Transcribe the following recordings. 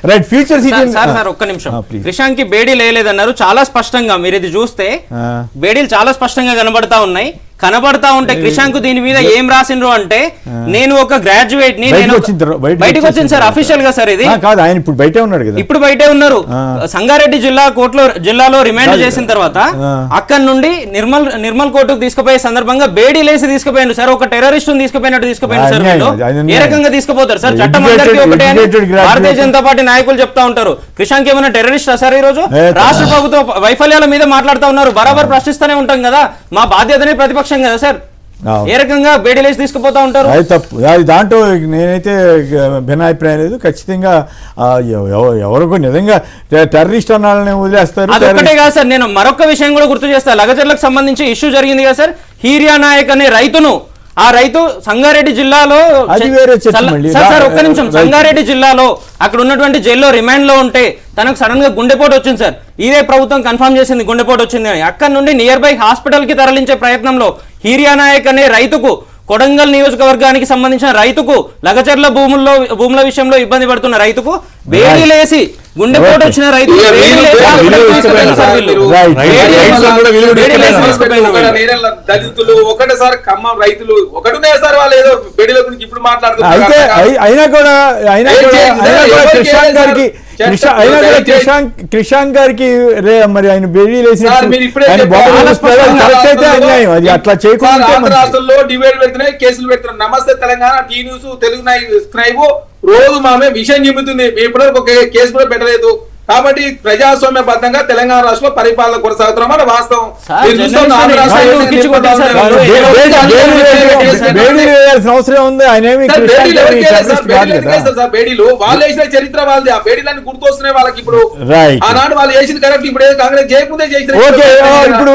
Right future city sir ఒక్క నిమిషం. క్రిషాంక్ కి బేడీ లేదన్నారు చాలా స్పష్టంగా. మీరు ఇది చూస్తే బేడీలు చాలా స్పష్టంగా కనబడతా ఉంటే క్రిషాంక్ దీని మీద ఏం రాసిండ్రు అంటే, నేను ఒక గ్రాడ్యుయేట్ ని, నేను బయటకు వచ్చింది సార్ అఫీషియల్ గా. సార్ ఇది కాదు, ఆయన ఇప్పుడు బయటే ఉన్నాడు కదా. ఇప్పుడు బయటే ఉన్నారు. సంగారెడ్డి జిల్లాలో రిమాండ్ చేసిన తర్వాత అక్కడ నుండి నిర్మల్ కోర్టుకు తీసుకుపోయే సందర్భంగా బేడీ లేసి తీసుకుపోయాడు సార్. ఒక టెర్రరిస్ట్ తీసుకుపోయాడు సార్. ఏ రకంగా తీసుకుపోతారు సార్? చట్టం అందరికీ ఒకటే అని భారతీయ జనతా పార్టీ నాయకులు చెప్తా ఉంటారు. క్రిషాంక్ ఏమైనా టెర్రరిస్టా సార్? ఈ రోజు రాష్ట్ర ప్రభుత్వ వైఫల్యాల మీద మాట్లాడుతూ ఉన్నారు. బరాబర్ ప్రశ్నిస్తూనే ఉంటాం కదా, మా బాధ్యతనే ప్రతిపక్షం కదా సార్. ఏ రకంగా బేడీలేసి తీసుకుపోతా ఉంటారు? అది తప్పు. అది దాంట్లో నేనైతే భిన్నాభిప్రాయం లేదు. ఖచ్చితంగా ఎవరికి నిజంగా టెర్రరిస్ట్ అన్నాలని వదిలేస్తారు. అదొక్కటే కాదు సార్, నేను మరొక విషయం కూడా గుర్తు చేస్తాను. లగచర్లకు సంబంధించి ఇష్యూ జరిగింది కదా సార్. హీరియా నాయక్ అనే రైతును, ఆ రైతు సంగారెడ్డి జిల్లాలో, సార్ ఒక్క నిమిషం, సంగారెడ్డి జిల్లాలో అక్కడ ఉన్నటువంటి జైల్లో రిమాండ్ లో ఉంటే తనకు సడన్ గా గుండెపోటు వచ్చింది సార్. ఇదే ప్రభుత్వం కన్ఫర్మ్ చేసింది గుండెపోటు వచ్చింది అని. అక్కడ నుండి నియర్ బై హాస్పిటల్ కి తరలించే ప్రయత్నంలో హీరియా నాయక్ అనే రైతుకు, కొడంగల్ నియోజకవర్గానికి సంబంధించిన రైతుకు, లగచర్ల భూముల విషయంలో ఇబ్బంది పడుతున్న రైతుకు బేడీలేసి గుండెపోటు వచ్చిన రైతు దళితులు ఒకటేసారి ఖమ్మం రైతులు ఒకటే సార్ వాళ్ళు ఏదో బేడీల గురించి ఇప్పుడు మాట్లాడుతున్నారు. అయినా కూడా క్రిషాంక్ గారికి మరి ఆయన బేడీలేసి అట్లా చేయకుండా రాష్ట్రంలో డిబేట్ పెడుతున్నాయి, కేసులు పెడుతున్నాయి. నమస్తే Telangana, T news, Telugu scribe రోజు మామే విషయం చెబుతుంది. ఇప్పటివరకు ఒక కేసు కూడా పెట్టలేదు. కాబట్టి ప్రజాస్వామ్యబద్ధంగా తెలంగాణ రాష్ట్రంలో పరిపాలన కొనసాగుతున్నామని వాస్తవం. అవసరం ఉంది. బేడీలు వాళ్ళు వేసిన చరిత్ర వాళ్ళది. ఆ బేడీలన్నీ గుర్తొస్తున్నాయి వాళ్ళకి. ఇప్పుడు ఆనాడు వాళ్ళు వేసింది కరెక్ట్. ఇప్పుడు కాంగ్రెస్ చేయకుండా చేసిన. ఇప్పుడు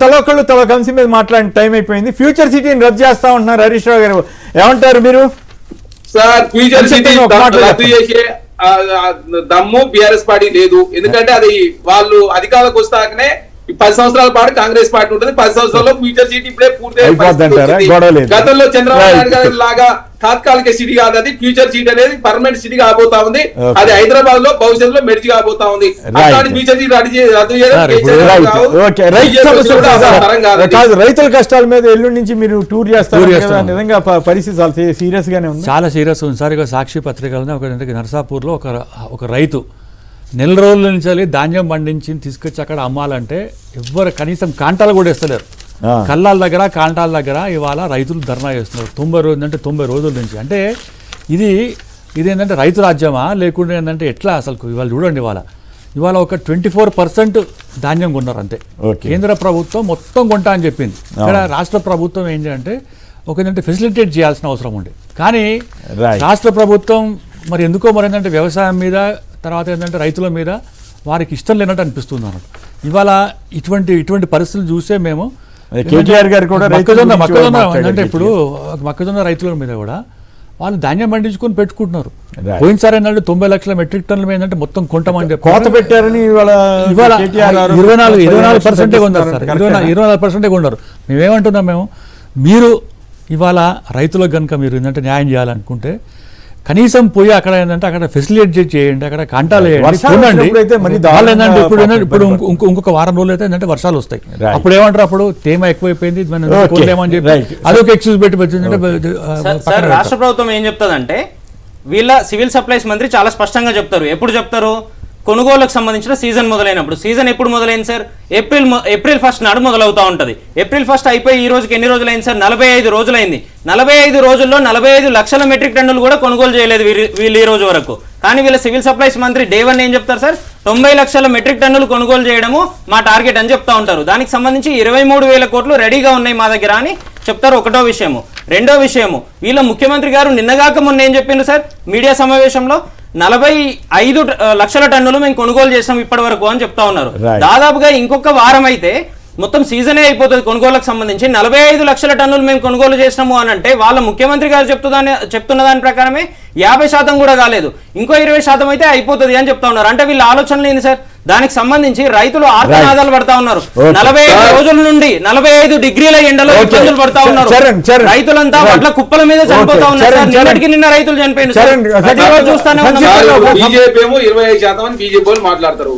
తలొకళ్ళు కంసి మీద మాట్లాడిన టైం అయిపోయింది. ఫ్యూచర్ సిటీని రద్దు చేస్తా ఉంటున్నారు హరీష్ రావు గారు, ఏమంటారు మీరు? సార్ ఫ్యూచర్ సిటీ రద్దు చేసే దమ్ము బీఆర్ఎస్ పార్టీ లేదు. ఎందుకంటే అది వాళ్ళు అధికారులకు వస్తాకనే 10 సంవత్సరాల పాటు కాంగ్రెస్ పార్టీ ఉంటుంది. 10 సంవత్సరాల్లో ఫ్యూచర్ సిటీ ఇప్పుడే పూర్తి. గతంలో చంద్రబాబు నాయుడు గారి లాగా తాత్కాలిక సిటీ కాదు, అది ఫ్యూచర్ సిటీ అనేది పర్మనెంట్ సిటీ కాబోతా ఉంది. అది హైదరాబాద్ లో భవిష్యత్తులో మెర్జ్ కాబోతా ఉంది. ఫ్యూచర్ సిటీ రద్దు రైతుల కష్టాల మీద ఎల్లుండి నుంచి మీరు టూర్ చేస్తారు. నిజంగా పరిస్థితి చాలా సీరియస్ గానే ఉంది, చాలా సీరియస్ ఉంది సార్. ఇక సాక్షి పత్రికలను ఒక నర్సాపూర్ లో ఒక రైతు నెల రోజుల నుంచి ధాన్యం పండించి తీసుకొచ్చి అక్కడ అమ్మాలంటే ఎవ్వరు కనీసం కాంటాలు కూడా వేస్తలేరు. కళ్ళాల దగ్గర కాంటాల దగ్గర ఇవాళ రైతులు ధర్నా చేస్తున్నారు 90 రోజులు అంటే 90 రోజుల నుంచి. అంటే ఇదేంటంటే రైతు రాజ్యమా లేకుంటే ఏంటంటే ఎట్లా అసలు? ఇవాళ చూడండి, ఇవాళ ఒక 24% ధాన్యం కొన్నారు అంతే. కేంద్ర ప్రభుత్వం మొత్తం కొంటా అని చెప్పింది. ఇక్కడ రాష్ట్ర ప్రభుత్వం ఏంటి అంటే ఏంటంటే ఫెసిలిటేట్ చేయాల్సిన అవసరం ఉంది. కానీ రాష్ట్ర ప్రభుత్వం మరి ఎందుకో మరి ఏంటంటే వ్యవసాయం మీద, తర్వాత ఏంటంటే రైతుల మీద వారికి ఇష్టం లేనట్టు అనిపిస్తుంది అన్నట్టు. ఇవాళ ఇటువంటి పరిస్థితులు చూసే మేము కేటీఆర్ గారు కూడా మొక్కజొన్న ఏంటంటే ఇప్పుడు మొక్కజొన్న రైతుల మీద కూడా వాళ్ళు ధాన్యం పండించుకొని పెట్టుకుంటున్నారు. పోయినసారి ఏంటంటే 90 లక్షల మెట్రిక్ టన్నుల ఏంటంటే మొత్తం కొంటామని చెప్పి కోత పెట్టారని ఇవాళ 24% కొన్నారు సార్. 24% కొన్నారు. మేమేమంటున్నాం, మీరు ఇవాళ రైతులకు కనుక మీరు ఏంటంటే న్యాయం చేయాలనుకుంటే కనీసం పోయి అక్కడ ఏంటంటే అక్కడ ఫెసిలిటేట్ చేయండి, అక్కడ కంటాలు వేయండి. ఇప్పుడు ఇంకొక వారం రోజులు అయితే ఏంటంటే వర్షాలు వస్తాయి. అప్పుడు ఏమంటారు, అప్పుడు తేమ ఎక్కువైపోయింది కొనలేమని చెప్పి అదొక ఎక్స్క్యూజ్ పెట్టి రాష్ట్ర ప్రభుత్వం ఏం చెప్తుందంటే, వీళ్ళ సివిల్ సప్లైస్ మంత్రి చాలా స్పష్టంగా చెప్తారు. ఎప్పుడు చెప్తారు? కొనుగోలుకు సంబంధించిన సీజన్ మొదలైనప్పుడు. సీజన్ ఎప్పుడు మొదలైంది సార్? ఏప్రిల్ 1 నాడు మొదలవుతా ఉంటుంది. ఏప్రిల్ 1 అయిపోయి ఈ రోజుకి ఎన్ని రోజులైంది సార్? 45 రోజులైంది. 45 రోజుల్లో 45 లక్షల మెట్రిక్ టన్నులు కూడా కొనుగోలు చేయలేదు వీళ్ళు ఈ రోజు వరకు. కానీ వీళ్ళ సివిల్ సప్లైస్ మంత్రి డే 1 ఏం చెప్తారు సార్? 90 లక్షల మెట్రిక్ టన్నులు కొనుగోలు చేయడము మా టార్గెట్ అని చెప్తా ఉంటారు. దానికి సంబంధించి 23,000 కోట్లు రెడీగా ఉన్నాయి మా దగ్గర అని చెప్తారు. ఒకటో విషయము. రెండో విషయము, వీళ్ళ ముఖ్యమంత్రి గారు నిన్నగాక మొన్న ఏం చెప్పిండ్రు సార్ మీడియా సమావేశంలో? 45 లక్షల టన్నులు మేము కొనుగోలు చేసాం ఇప్పటి వరకు అని చెప్తా ఉన్నారు. దాదాపుగా ఇంకొక వారం అయితే మొత్తం సీజనే అయిపోతుంది కొనుగోలుకు సంబంధించి. 45 లక్షల టన్నులు మేము కొనుగోలు చేసినాము అని అంటే వాళ్ళ ముఖ్యమంత్రి గారు చెప్తున్న దాని ప్రకారమే 50% కూడా కాలేదు. ఇంకో 20% అయితే అయిపోతుంది అని చెప్తా ఉన్నారు. అంటే వీళ్ళ ఆలోచనలు ఏంది సార్? దానికి సంబంధించి రైతులు ఆర్తనాదాలు పడతా ఉన్నారు. Okay. 45 రోజుల నుండి 45 డిగ్రీల ఎండలో Okay. ఇబ్బందులు పడతా ఉన్నారు. చరణ్. రైతులంతా Right. వడ్ల కుప్పల మీద చనిపోతా Okay. ఉన్నారు. చరణ్. నిన్నటికి నిన్న రైతులు చనిపోయిన చరణ్. ప్రతిరోజు చూస్తానే ఉన్నాం. బీజేపీ ఏమో 25% అని బీజేపీ వాళ్ళు మాట్లాడతారు.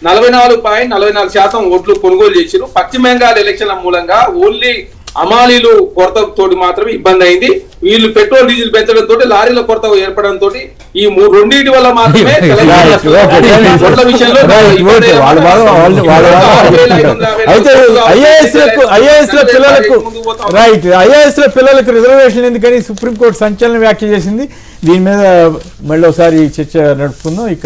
44.44% ఓట్లు కొనుగోలు చేశారు. పశ్చిమ బెంగాల్ ఎలక్షన్ల మూలంగా ఓన్లీ అమాలీలు కొరత తోటి మాత్రమే ఇబ్బంది అయింది. వీళ్ళు పెట్రోల్ డీజిల్ పెంచడం తోటి లారీల కొరత ఏర్పడడం తోటి ఈ రెండింటి వల్ల మాత్రమే ఓట్ల విషయంలో ఇబ్బంది అయితే ఐఏఎస్ లో పిల్లలకు రిజర్వేషన్ ఎందుకని సుప్రీంకోర్టు సంచలన వ్యాఖ్య చేసింది. దీని మీద మళ్ళీ ఒకసారి చర్చ నడుపుకుందాం. ఇక